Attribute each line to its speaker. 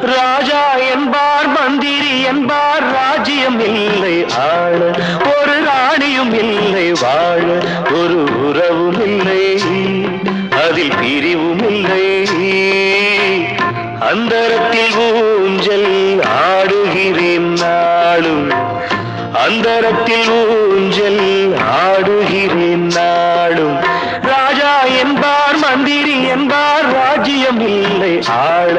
Speaker 1: ராஜா என்பார் மந்திரி என்பார் ராஜ்யம் இல்லை ஆள ஒரு ராணியும் இல்லை வாழ ஒரு உறவும் இல்லை அதில் பிரிவும் இல்லை அந்தரத்தில் ஊஞ்சல் ஆடுகிறேன் நாளும் அந்தரத்தில் ஊஞ்சல் ஆடுகிறேன் நாளும் ராஜா என்பார் மந்திரி என்பார் ராஜ்யம் இல்லை ஆள